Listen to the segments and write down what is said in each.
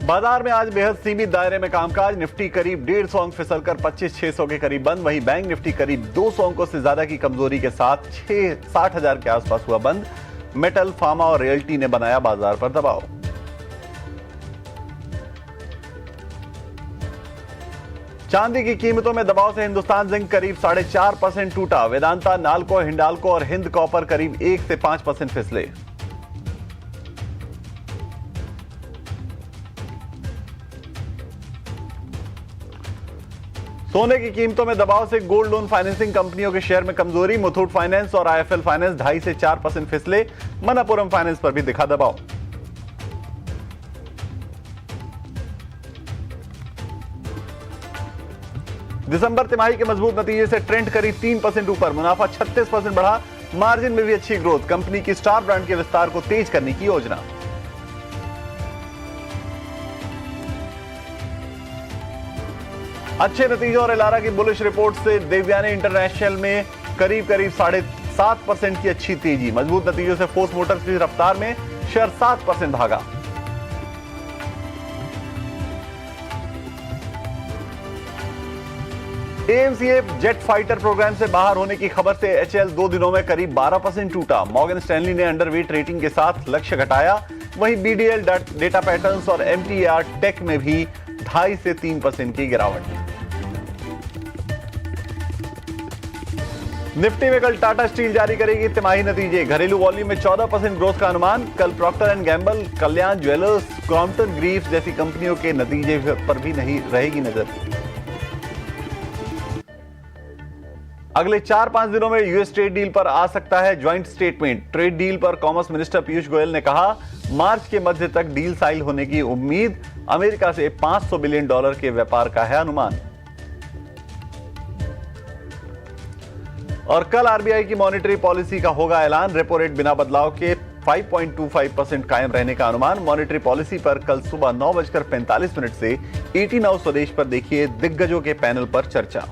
बाजार में आज बेहद सीमित दायरे में कामकाज। निफ्टी करीब 1.5 अंक फिसलकर 25,600 के करीब बंद। वहीं बैंक निफ्टी करीब 200 अंकों से ज्यादा की कमजोरी के साथ 60,000 के आसपास हुआ बंद। मेटल, फार्मा और रियल्टी ने बनाया बाजार पर दबाव। चांदी की कीमतों में दबाव से हिंदुस्तान जिंक करीब 4.5% टूटा। वेदांता, नालको, हिंडाल्को और हिंद कॉपर करीब 1 से 5% फिसले। सोने की कीमतों में दबाव से गोल्ड लोन फाइनेंसिंग कंपनियों के शेयर में कमजोरी। मुथूट फाइनेंस और आईएफएल फाइनेंस 2.5 से 4% फिसले। मणप्पुरम फाइनेंस पर भी दिखा दबाव। दिसंबर तिमाही के मजबूत नतीजे से ट्रेंड करीब 3% ऊपर। मुनाफा 36% बढ़ा। मार्जिन में भी अच्छी ग्रोथ। कंपनी की स्टार ब्रांड के विस्तार को तेज करने की योजना। अच्छे नतीजों और एलारा की बुलिश रिपोर्ट से देवयानी इंटरनेशनल में करीब 7.5% की अच्छी तेजी। मजबूत नतीजों से फोर्स मोटर्स की रफ्तार में शेयर 7% भागा। एएमसीए जेट फाइटर प्रोग्राम से बाहर होने की खबर से एचएल 2 दिनों में करीब 12% टूटा। मॉर्गन स्टैनली ने अंडरवेट रेटिंग के साथ लक्ष्य घटाया। वहीं बीडीएल डेटा पैटर्न्स और एमटीआर टेक में भी 2.5 से 3% की गिरावट। निफ्टी में कल टाटा स्टील जारी करेगी तिमाही नतीजे। घरेलू वॉल्यूम में 14% ग्रोथ का अनुमान। कल Procter and Gamble, Kalyan Jewellers, Crompton Greaves जैसी कंपनियों के नतीजे पर भी नहीं रहेगी नजर। अगले 4-5 दिनों में यूएस ट्रेड डील पर आ सकता है ज्वाइंट स्टेटमेंट। ट्रेड डील पर कॉमर्स मिनिस्टर पीयूष गोयल ने कहा, मार्च के मध्य तक डील साइन होने की उम्मीद। अमेरिका से $500 बिलियन के व्यापार का है अनुमान। और कल आरबीआई की मॉनेटरी पॉलिसी का होगा ऐलान। रेपो रेट बिना बदलाव के 5.25% कायम रहने का अनुमान। मॉनेटरी पॉलिसी पर कल सुबह 9:45 से 18 हाउस स्वदेश पर देखिए दिग्गजों के पैनल पर चर्चा।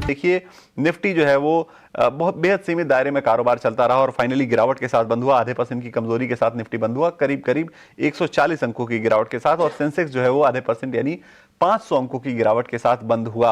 देखिए निफ्टी जो है वो बहुत बेहद सीमित दायरे में कारोबार चलता रहा और फाइनली गिरावट के साथ बंद हुआ। 0.5% की कमजोरी के साथ निफ्टी बंद हुआ करीब 140 अंकों की गिरावट के साथ। और सेंसेक्स जो है वो 0.5% यानी 500 अंकों की गिरावट के साथ बंद हुआ।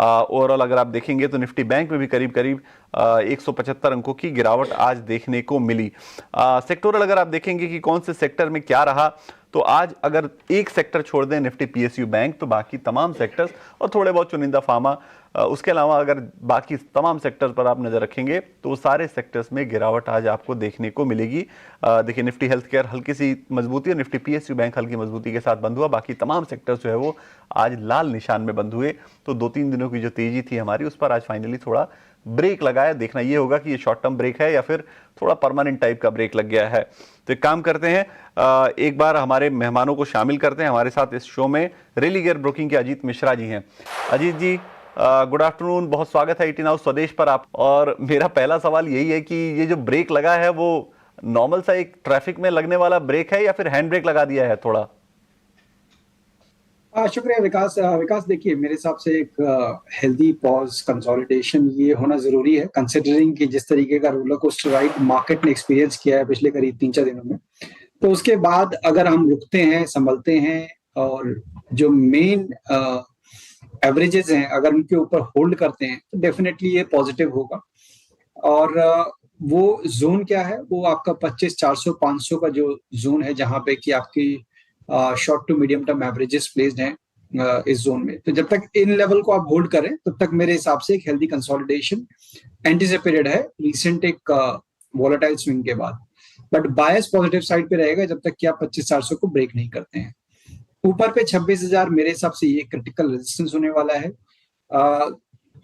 ओवरऑल अगर आप देखेंगे तो निफ्टी बैंक में भी करीब 175 अंकों की गिरावट आज देखने को मिली। सेक्टोरल अगर आप देखेंगे कि कौन से सेक्टर में क्या रहा, तो आज अगर एक सेक्टर छोड़ दें निफ्टी पीएसयू बैंक, तो बाकी तमाम सेक्टर्स और थोड़े बहुत चुनिंदा फार्मा, उसके अलावा अगर बाकी तमाम सेक्टर्स पर आप नजर रखेंगे तो सारे सेक्टर्स में गिरावट आज आपको देखने को मिलेगी। देखिए निफ्टी हेल्थ केयर हल्की सी मजबूती और निफ्टी पीएसयू बैंक हल्की मजबूती के साथ बंद हुआ। बाकी तमाम सेक्टर्स जो है वो आज लाल निशान में बंद हुए। तो 2-3 दिनों की जो तेजी थी हमारी, उस पर आज फाइनली थोड़ा ब्रेक लगाया। देखना ये होगा कि ये शॉर्ट टर्म ब्रेक है या फिर थोड़ा परमानेंट टाइप का ब्रेक लग गया है। तो एक काम करते हैं, एक बार हमारे मेहमानों को शामिल करते हैं हमारे साथ इस शो में। रेली गियर ब्रोकिंग के अजीत मिश्रा जी हैं। अजीत जी गुड आफ्टरनून, बहुत स्वागत है 18 हाउस स्वदेश पर आप। और मेरा पहला सवाल यही है कि ये जो ब्रेक लगा है वो नॉर्मल सा एक ट्रैफिक में लगने वाला ब्रेक है या फिर हैंड ब्रेक लगा दिया है थोड़ा? शुक्रिया विकास देखिए, मेरे हिसाब से एक हेल्दी पॉज कंसोलिडेशन ये होना जरूरी है, कंसिडरिंग कि जिस तरीके का रोलर कोस्टर राइड मार्केट ने एक्सपीरियंस किया है पिछले करीब 3-4 दिनों में। तो उसके बाद अगर हम रुकते हैं, संभलते हैं और जो मेन एवरेजेस हैं अगर उनके ऊपर होल्ड करते हैं तो डेफिनेटली ये पॉजिटिव होगा। और वो जोन क्या है, वो आपका 25,400-500 का जो जोन है जहां पे कि आपकी short to medium term averages placed हैं इस जोन में। तो जब तक इन लेवल को आप होल्ड करें तब तक मेरे हिसाब से एक हेल्दी कंसोलिडेशन एंटिसिपेटेड है रिसेंट एक वॉलेटाइल स्विंग के बाद। बट बायस पॉजिटिव साइड पे रहेगा जब तक कि आप 25,400 को ब्रेक नहीं करते हैं। ऊपर पे 26,000 मेरे हिसाब से ये क्रिटिकल रेजिस्टेंस होने वाला है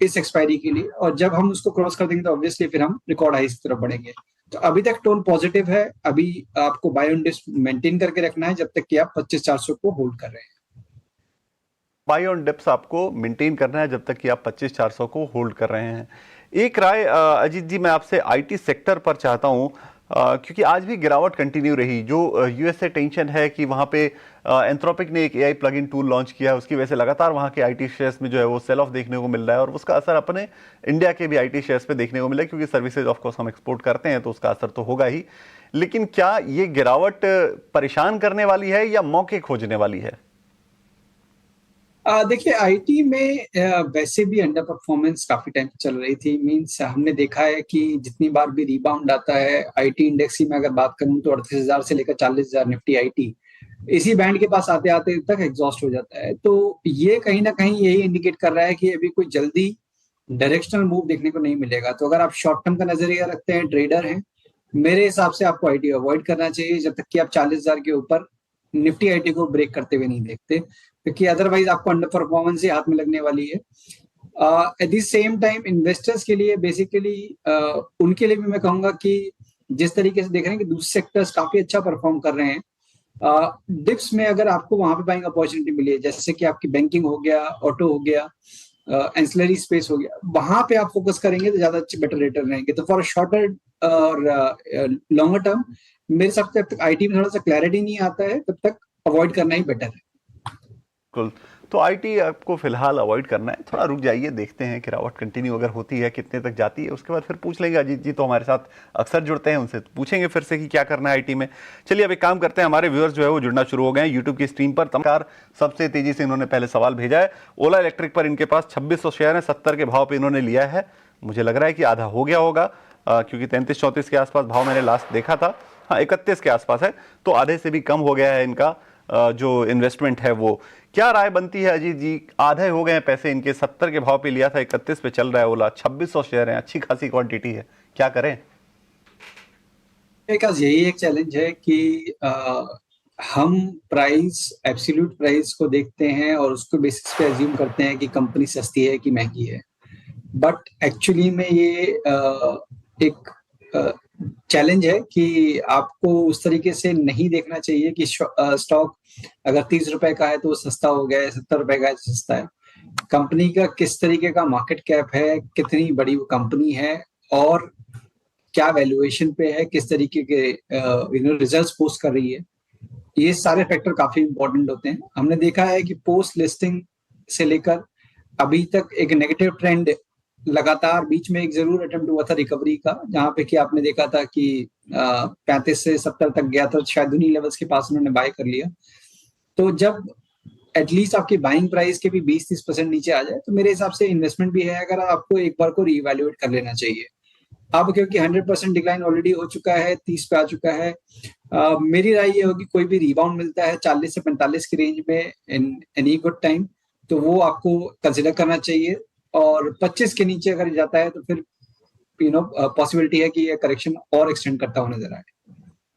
इस एक्सपायरी के लिए। और जब हम उसको क्रॉस कर देंगे तो ऑब्वियसली फिर हम रिकॉर्ड हाई की तरफ बढ़ेंगे। तो अभी तक टोन पॉजिटिव है। अभी आपको बाय ऑन डिप्स मेंटेन करके रखना है जब तक कि आप 25,400 को होल्ड कर रहे हैं। बाय ऑन डिप्स आपको मेंटेन करना है जब तक कि आप 25,400 को होल्ड कर रहे हैं। एक राय अजीत जी मैं आपसे आईटी सेक्टर पर चाहता हूं, क्योंकि आज भी गिरावट कंटिन्यू रही। जो यूएसए टेंशन है कि वहां पे एंथ्रोपिक ने एक एआई प्लगइन टूल लॉन्च किया है, उसकी वजह से लगातार वहां के आईटी शेयर्स में जो है वो सेल ऑफ देखने को मिल रहा है और उसका असर अपने इंडिया के भी आईटी शेयर्स पे देखने को मिला है, क्योंकि सर्विसेज ऑफ कोर्स हम एक्सपोर्ट करते हैं तो उसका असर तो होगा ही। लेकिन क्या ये गिरावट परेशान करने वाली है या मौके खोजने वाली है? देखिए आईटी में वैसे भी अंडर परफॉर्मेंस काफी टाइम चल रही थी। मींस हमने देखा है कि जितनी बार भी रिबाउंड आता है आईटी इंडेक्स की मैं अगर बात करूं तो 38,000 से लेकर 40,000 निफ्टी आईटी इसी बैंड के पास आते आते तक एग्जॉस्ट हो जाता है। तो ये कहीं ना कहीं यही इंडिकेट कर रहा है कि अभी कोई जल्दी डायरेक्शनल मूव देखने को नहीं मिलेगा। तो अगर आप शॉर्ट टर्म का नजरिया रखते हैं, ट्रेडर हैं, मेरे हिसाब से आपको आईटी अवॉइड करना चाहिए जब तक कि आप 40,000 के ऊपर निफ्टी आईटी को ब्रेक करते हुए नहीं देखते, क्योंकि अदरवाइज आपको अंडर परफॉर्मेंस ही हाथ में लगने वाली है। At the same time investors के लिए बेसिकली उनके लिए भी मैं कहूंगा कि जिस तरीके से देख रहे हैं कि दूसरे सेक्टर्स काफी अच्छा परफॉर्म कर रहे हैं, डिप्स में अगर आपको वहां पे बाइंग अपॉर्चुनिटी मिली है, जैसे कि आपकी बैंकिंग हो गया, ऑटो हो गया, एंसिलरी स्पेस हो गया, वहां पे आप फोकस करेंगे तो ज्यादा अच्छे बेटर रिटर्न रहेंगे। तो फॉर शॉर्टर और लॉन्गर टर्म मेरे हिसाब से जब तक आईटी में थोड़ा सा क्लैरिटी नहीं आता है तब तक अवॉइड करना ही बेटर है। बिल्कुल। तो आईटी आपको फिलहाल अवॉइड करना है, थोड़ा रुक जाइए, देखते हैं गिरावट कंटिन्यू अगर होती है कितने तक जाती है, उसके बाद फिर पूछ लेंगे। अजीत जी तो हमारे साथ अक्सर जुड़ते हैं, उनसे पूछेंगे फिर से कि क्या करना है आईटी में। चलिए अब एक काम करते हैं, हमारे व्यूअर्स जो है वो जुड़ना शुरू हो गए हैं यूट्यूब की स्ट्रीम पर। तमकार सबसे तेजी से इन्होंने पहले सवाल भेजा है। ओला इलेक्ट्रिक पर इनके पास 2600 शेयर है, 70 के भाव पर इन्होंने लिया है। मुझे लग रहा है कि आधा हो गया होगा, क्योंकि 33-34 के आसपास भाव मैंने लास्ट देखा था। हाँ 31 के आसपास है, तो आधे से भी कम हो गया है इनका जो इन्वेस्टमेंट है वो। क्या राय बनती है अजीत जी, आधे हो गए हैं पैसे इनके, 70 के भाव पे लिया था, 31 पे चल रहा है ओला, 2600 शेयर हैं, अच्छी खासी क्वांटिटी है, क्या करें? मेरे पास यही एक चैलेंज है कि हम प्राइस, एब्सोल्यूट प्राइस को देखते हैं और उसको बेसिस पे अज्यूम करते हैं कि कंपनी सस्ती है कि महंगी है, बट एक्चुअली में ये एक चैलेंज है कि आपको उस तरीके से नहीं देखना चाहिए कि स्टॉक अगर 30 रुपए का है तो वो सस्ता हो गया है, 70 रुपए का है तो सस्ता है। कंपनी का किस तरीके का मार्केट कैप है, कितनी बड़ी वो कंपनी है और क्या वैल्यूएशन पे है, किस तरीके के रिजल्ट्स पोस्ट कर रही है, ये सारे फैक्टर काफी इंपॉर्टेंट होते हैं। हमने देखा है कि पोस्ट लिस्टिंग से लेकर अभी तक एक नेगेटिव ट्रेंड लगातार, बीच में एक जरूर अटेम्प्ट हुआ था रिकवरी का, जहां पे कि आपने देखा था कि 35 से 70 तक गया था, शायद उन्हीं लेवल्स के पास उन्होंने बाय कर लिया। तो जब एटलीस्ट आपकी बाइंग प्राइस के भी 20-30% नीचे आ जाए तो मेरे हिसाब से इन्वेस्टमेंट भी है अगर आपको एक बार को रीवैल्यूएट कर लेना चाहिए। अब क्योंकि 100% डिक्लाइन ऑलरेडी हो चुका है, 30 पे आ चुका है, मेरी राय ये होगी कोई भी रिबाउंड मिलता है 40 से 45 की रेंज में इन एनी गुड टाइम तो वो आपको कंसिडर करना चाहिए, और 25 के नीचे अगर जाता है तो फिर पॉसिबिलिटी है कि ये करेक्शन और एक्सटेंड करता हुआ नजर आए।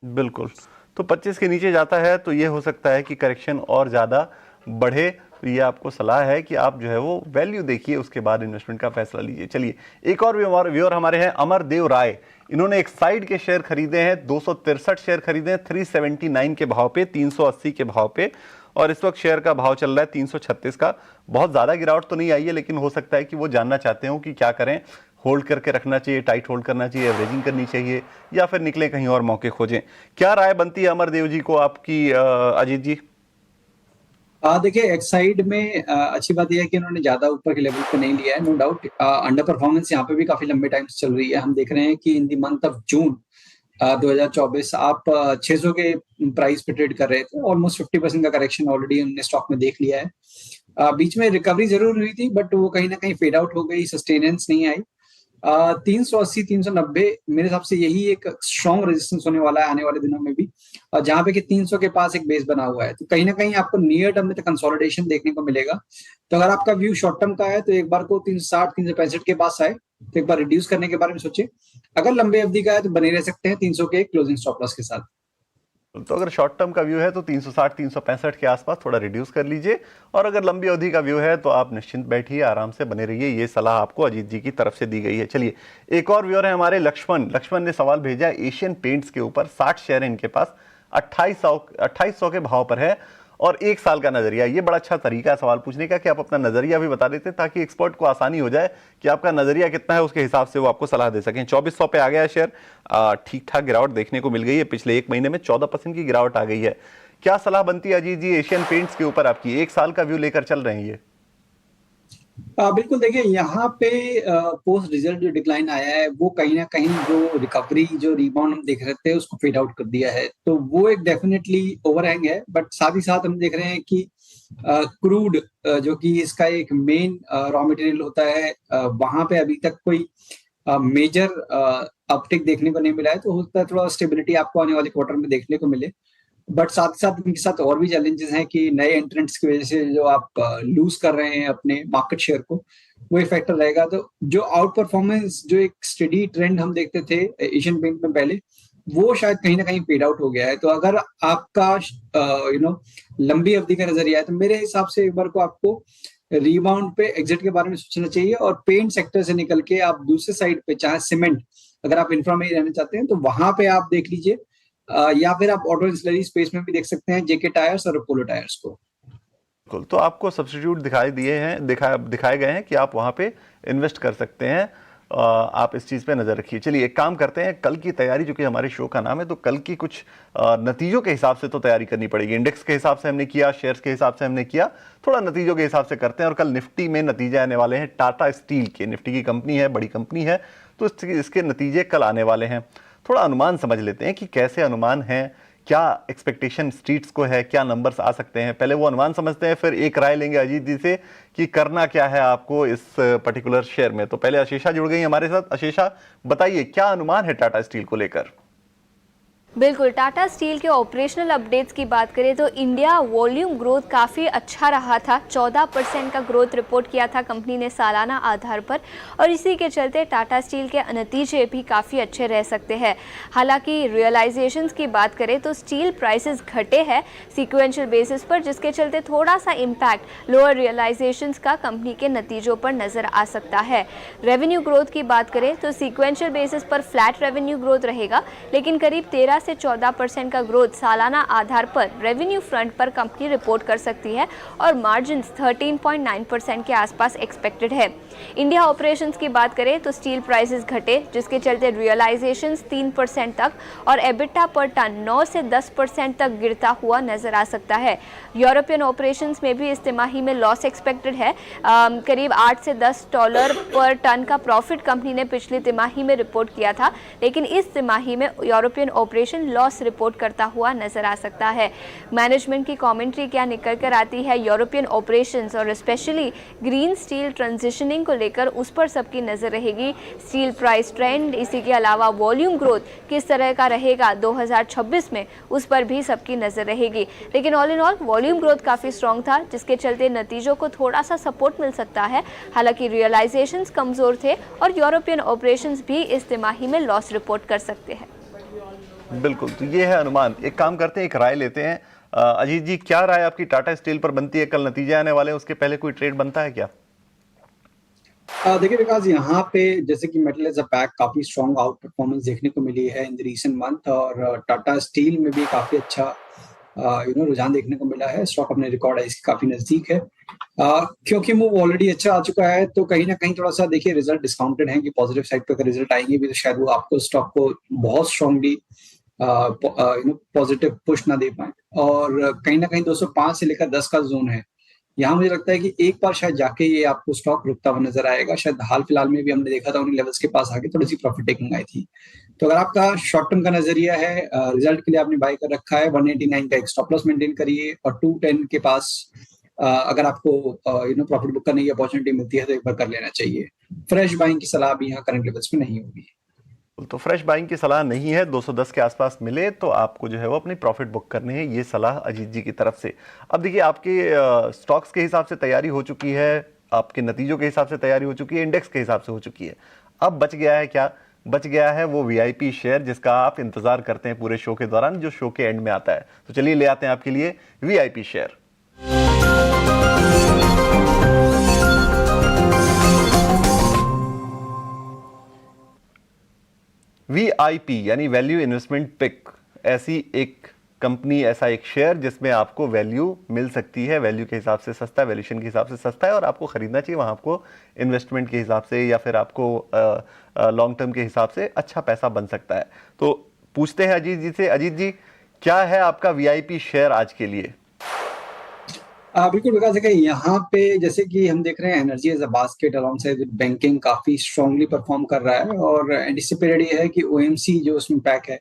बिल्कुल। तो 25 के नीचे जाता है तो ये हो सकता है कि करेक्शन और ज़्यादा बढ़े, तो ये आपको सलाह है कि आप जो है वो वैल्यू देखिए, उसके बाद इन्वेस्टमेंट का फैसला लीजिए। चलिए एक और व्यूअर हमारे हैं, अमर देव राय। इन्होंने एक साइड के शेयर खरीदे हैं, 263 शेयर खरीदे हैं, 379 के भाव पे, 380 के भाव पे, और इस वक्त शेयर का भाव चल रहा है 336 का। बहुत ज़्यादा गिरावट तो नहीं आई है, लेकिन हो सकता है कि वो जानना चाहते हो कि क्या करें, होल्ड करके रखना चाहिए, टाइट होल्ड करना चाहिए, एवरेजिंग करनी चाहिए, या फिर निकले कहीं और मौके खोजें। क्या राय बनती है अमरदेव जी को आपकी अजीत जी? देखिए एक साइड में अच्छी बात यह है कि उन्होंने ज्यादा ऊपर के लेवल पे नहीं लिया है, नो डाउट। अंडर परफॉर्मेंस यहाँ पे भी काफी लंबे टाइम से चल रही है। हम देख रहे हैं कि इन दी मंथ ऑफ जून 2024 आप 600 के प्राइस पे ट्रेड कर रहे थे, ऑलमोस्ट 50% का करेक्शन ऑलरेडी उन्होंने स्टॉक में देख लिया है। बीच में रिकवरी जरूर हुई थी बट वो कहीं ना कहीं फेड आउट हो गई, सस्टेनेंस नहीं आई। 380 390 मेरे हिसाब से यही एक स्ट्रॉन्ग रेजिस्टेंस होने वाला है आने वाले दिनों में भी, और जहां पे कि 300 के पास एक बेस बना हुआ है, तो कहीं ना कहीं आपको नियर टर्म में तो कंसोलिडेशन देखने को मिलेगा। तो अगर आपका व्यू शॉर्ट टर्म का है तो एक बार को 360 365 के पास आए तो एक बार रिड्यूस करने के बारे में सोचे। अगर लंबे अवधि का है तो बने रह सकते हैं 300 के क्लोजिंग स्टॉप लॉस के साथ। तो अगर शॉर्ट टर्म का व्यू है तो 360 365 के आसपास थोड़ा रिड्यूस कर लीजिए, और अगर लंबी अवधि का व्यू है तो आप निश्चिंत बैठिए, आराम से बने रहिए। ये सलाह आपको अजीत जी की तरफ से दी गई है। चलिए एक और व्यूअर है हमारे, लक्ष्मण ने सवाल भेजा है एशियन पेंट्स के ऊपर। 60 शेयर है इनके पास, 2800 के भाव पर है, और 1 साल का नजरिया। ये बड़ा अच्छा तरीका है सवाल पूछने का कि आप अपना नजरिया भी बता देते, ताकि एक्सपर्ट को आसानी हो जाए कि आपका नजरिया कितना है, उसके हिसाब से वो आपको सलाह दे सकें। 2400 पे आ गया शेयर, ठीक ठाक गिरावट देखने को मिल गई है, पिछले 1 महीने में 14% की गिरावट आ गई है। क्या सलाह बनती है अजीत जी एशियन पेंट्स के ऊपर आपकी? 1 साल का व्यू लेकर चल रहे हैं ये? बिल्कुल देखिए, यहाँ पे पोस्ट रिजल्ट जो डिक्लाइन आया है वो कहीं ना कहीं जो रिकवरी, जो रिबाउंड हम देख रहे थे उसको फेड आउट कर दिया है, तो वो एक डेफिनेटली ओवरहैंग है। बट साथ ही साथ हम देख रहे हैं कि क्रूड, जो कि इसका एक मेन रॉ मटेरियल होता है, वहां पे अभी तक कोई मेजर अपटिक देखने को नहीं मिला है, तो हो सकता है थोड़ा स्टेबिलिटी आपको आने वाले क्वार्टर में देखने को मिले। बट साथ ही साथ इनके साथ और भी चैलेंजेस हैं कि नए एंट्रेंट्स की वजह से जो आप लूज कर रहे हैं अपने मार्केट शेयर को, वो एक फैक्टर रहेगा। तो जो आउट परफॉर्मेंस, जो एक स्टडी ट्रेंड हम देखते थे एशियन पेंट में पहले, वो शायद कहीं ना कहीं पेड आउट हो गया है। तो अगर आपका लंबी अवधि का नजरिया है, तो मेरे हिसाब से एक बार को आपको रिबाउंड पे एग्जिट के बारे में सोचना चाहिए, और पेंट सेक्टर से निकल के आप दूसरे साइड पे, चाहे सीमेंट, अगर आप इंफ्रा में ही रहना चाहते हैं तो वहां पे आप देख लीजिए, या फिर आप ऑटो इंसुलरी स्पेस में भी देख सकते हैं जेके टायर्स और अपोलो टायर्स को। बिल्कुल, तो आपको सब्स्टिट्यूट दिखाए गए हैं कि आप वहां पे इन्वेस्ट कर सकते हैं। आप इस चीज पे नजर रखिए। चलिए एक काम करते हैं, कल की तैयारी, जो कि हमारे शो का नाम है, तो कल की कुछ नतीजों के हिसाब से तो तैयारी करनी पड़ेगी। इंडेक्स के हिसाब से हमने किया, शेयर्स के हिसाब से हमने किया, थोड़ा नतीजों के हिसाब से करते हैं। और कल निफ्टी में नतीजे आने वाले हैं टाटा स्टील के। निफ्टी की कंपनी है, बड़ी कंपनी है, तो इसके नतीजे कल आने वाले हैं। थोड़ा अनुमान समझ लेते हैं कि कैसे अनुमान है, क्या एक्सपेक्टेशन स्ट्रीट्स को है, क्या नंबर्स आ सकते हैं। पहले वो अनुमान समझते हैं, फिर एक राय लेंगे अजीत जी से कि करना क्या है आपको इस पर्टिकुलर शेयर में। तो पहले अशेषा जुड़ गई हमारे साथ। अशेषा, बताइए क्या अनुमान है टाटा स्टील को लेकर। बिल्कुल, टाटा स्टील के ऑपरेशनल अपडेट्स की बात करें तो इंडिया वॉल्यूम ग्रोथ काफ़ी अच्छा रहा था। 14% का ग्रोथ रिपोर्ट किया था कंपनी ने सालाना आधार पर, और इसी के चलते टाटा स्टील के नतीजे भी काफ़ी अच्छे रह सकते हैं। हालांकि रियलाइजेशंस की बात करें तो स्टील प्राइसेस घटे हैं सीक्वेंशियल बेसिस पर, जिसके चलते थोड़ा सा इम्पैक्ट लोअर रियलाइजेशंस का कंपनी के नतीजों पर नज़र आ सकता है। रेवेन्यू ग्रोथ की बात करें तो सीक्वेंशियल बेसिस पर फ्लैट रेवेन्यू ग्रोथ रहेगा, लेकिन करीब 13 से 14% का ग्रोथ सालाना आधार पर रेवेन्यू फ्रंट पर कंपनी रिपोर्ट कर सकती है, और मार्जिन्स 13.9% के आसपास एक्सपेक्टेड है। इंडिया ऑपरेशंस की बात करें तो स्टील प्राइसेस घटे, जिसके चलते रियलाइजेशंस 3% तक और एबिटा पर टन 9 से 10% तक गिरता हुआ नजर आ सकता है। यूरोपियन ऑपरेशंस में भी इस तिमाही में लॉस एक्सपेक्टेड है। करीब $8 से $10 पर टन का प्रॉफिट कंपनी ने पिछली तिमाही में रिपोर्ट किया था, लेकिन इस तिमाही में यूरोपियन ऑपरेशन लॉस रिपोर्ट करता हुआ नजर आ सकता है। मैनेजमेंट की कमेंट्री क्या निकल कर आती है यूरोपियन ऑपरेशंस और स्पेशली ग्रीन स्टील ट्रांजिशनिंग को लेकर, उस पर सबकी नजर रहेगी। स्टील प्राइस ट्रेंड, इसी के अलावा वॉल्यूम ग्रोथ किस तरह का रहेगा 2026 में, उस पर भी सबकी नजर रहेगी। लेकिन all in all volume growth काफी स्ट्रॉन्ग था, जिसके चलते नतीजों को थोड़ा सा सपोर्ट मिल सकता है। हालांकि रियलाइजेशंस कमजोर थे और यूरोपियन ऑपरेशंस भी इस तिमाही में लॉस रिपोर्ट कर सकते हैं। बिल्कुल, तो ये है अनुमान। एक काम करते हैं, एक राय लेते हैं। अजीत जी, क्या राय आपकी टाटा स्टील पर बनती है? कल नतीजे आने वाले हैं, उसके पहले कोई ट्रेड बनता है क्या? देखिए विकास, यहाँ पे जैसे कि मेटल एज अ पैक काफी स्ट्रॉन्ग आउट परफॉर्मेंस देखने को मिली है इन द रीसेंट मंथ, और टाटा स्टील में भी काफी अच्छा रुझान देखने को मिला है। स्टॉक अपने रिकॉर्ड हाइस के काफी नजदीक है, क्योंकि मूव ऑलरेडी अच्छा आ चुका है। तो कहीं ना कहीं थोड़ा सा देखिए रिजल्ट डिस्काउंटेड है कि पॉजिटिव साइड पे अगर रिजल्ट आएंगे भी तो शायद वो आपको स्टॉक को बहुत स्ट्रांगली पॉजिटिव पुश ना दे पाए। और कहीं ना कहीं 205 से लेकर 10 का जोन है, यहाँ मुझे लगता है कि एक बार शायद जाके ये आपको स्टॉक रुकता हुआ नजर आएगा। शायद हाल फिलहाल में भी हमने देखा था उन लेवल्स के पास आके थोड़ी सी प्रॉफिट टेकिंग आई थी। तो अगर आपका शॉर्ट टर्म का नजरिया है, रिजल्ट के लिए आपने बाय कर रखा है, 189 का एक स्टॉप लॉस मेंटेन करिए, और 210 के पास अगर आपको प्रॉफिट बुक करने की अपॉर्चुनिटी मिलती है तो एक बार कर लेना चाहिए। फ्रेश बाइंग की सलाह भी यहाँ करंट लेवल्स में नहीं होगी। तो फ्रेश बाइंग की सलाह नहीं है। 210 के आसपास मिले तो आपको जो है वो अपनी प्रॉफिट बुक करनी है, ये सलाह अजीत जी की तरफ से। अब देखिए, आपके स्टॉक्स के हिसाब से तैयारी हो चुकी है, आपके नतीजों के हिसाब से तैयारी हो चुकी है, इंडेक्स के हिसाब से हो चुकी है। अब बच गया है क्या? बच गया है वो वीआईपी शेयर, जिसका आप इंतजार करते हैं पूरे शो के दौरान, जो शो के एंड में आता है। तो चलिए ले आते हैं आपके लिए वीआईपी शेयर। वीआईपी यानी वैल्यू इन्वेस्टमेंट पिक, ऐसी एक कंपनी, ऐसा एक शेयर जिसमें आपको वैल्यू मिल सकती है, वैल्यू के हिसाब से सस्ता, वैल्यूएशन के हिसाब से सस्ता है, और आपको खरीदना चाहिए वहां आपको इन्वेस्टमेंट के हिसाब से या फिर आपको लॉन्ग टर्म के हिसाब से अच्छा पैसा बन सकता है। तो पूछते हैं अजीत जी से। अजीत जी, क्या है आपका वीआईपी शेयर आज के लिए? बिल्कुल विकास, देखिए यहाँ पे जैसे कि हम देख रहे हैं energy as a basket alongside with banking काफी स्ट्रांगली परफॉर्म कर रहा है, और एंटिसिपेटेड ये है कि ओएमसी जो उसमें पैक है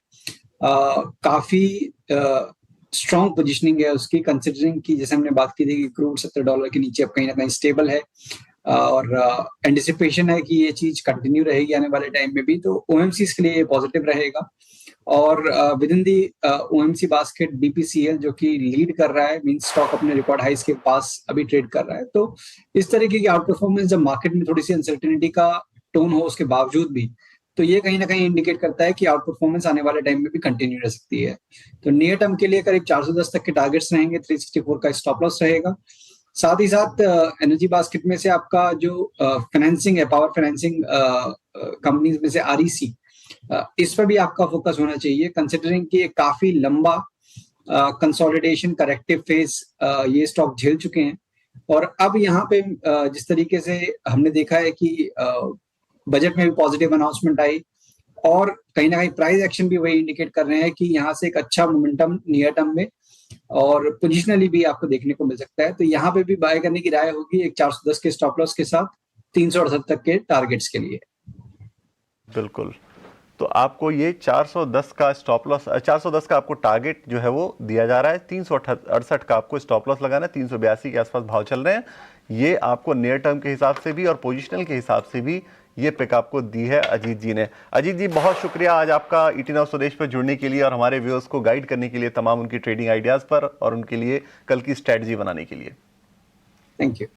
काफी स्ट्रॉन्ग पोजीशनिंग है उसकी, कंसिडरिंग की जैसे हमने बात की थी कि क्रूड $70 के नीचे अब कहीं ना कहीं स्टेबल है, और एंटिसिपेशन है कि ये चीज कंटिन्यू रहेगी आने वाले टाइम में भी, तो ओएमसी के लिए पॉजिटिव रहेगा। और with in the OMC basket BPCL जो कि लीड कर रहा है, मींस स्टॉक अपने रिकॉर्ड हाइस के पास अभी ट्रेड कर रहा है। तो इस तरीके की आउट परफॉर्मेंस जब मार्केट में थोड़ी सी अनसर्टेनिटी का टोन हो उसके बावजूद भी, तो ये कहीं ना कहीं इंडिकेट करता है कि आउट परफॉर्मेंस आने वाले टाइम में भी कंटिन्यू रह सकती है। तो नियर टर्म के लिए करीब 410 तक के टारगेट्स रहेंगे, 364 का स्टॉप लॉस रहेगा। साथ ही साथ एनर्जी बास्केट में से आपका जो फाइनेंसिंग है, पावर फाइनेंसिंग कंपनीज में से आरईसी, इस पर भी आपका फोकस होना चाहिए, कंसिडरिंग कि काफी लंबा कंसोलिडेशन करेक्टिव फेज ये स्टॉक झेल चुके हैं। और अब यहाँ पे जिस तरीके से हमने देखा है कि बजट में भी पॉजिटिव अनाउंसमेंट आई, और कहीं ना कहीं प्राइस एक्शन भी वही इंडिकेट कर रहे हैं कि यहाँ से एक अच्छा मोमेंटम नियर टर्म में और पोजिशनली भी आपको देखने को मिल सकता है। तो यहाँ पे भी बाय करने की राय होगी एक 410 के स्टॉप लॉस के साथ 368 तक के टारगेट्स के लिए। बिल्कुल, तो आपको ये 410 का स्टॉप लॉस, 410 का आपको टारगेट जो है वो दिया जा रहा है, 368 का आपको स्टॉप लॉस लगाना है, 382 के आसपास भाव चल रहे हैं। ये आपको नियर टर्म के हिसाब से भी और पोजिशनल के हिसाब से भी ये पिक आपको दी है अजीत जी ने। अजीत जी, बहुत शुक्रिया आज आपका ईटी नाउ स्वदेश पर जुड़ने के लिए और हमारे व्यूअर्स को गाइड करने के लिए तमाम उनकी ट्रेडिंग आइडियाज पर और उनके लिए कल की स्ट्रेटजी बनाने के लिए। Thank you.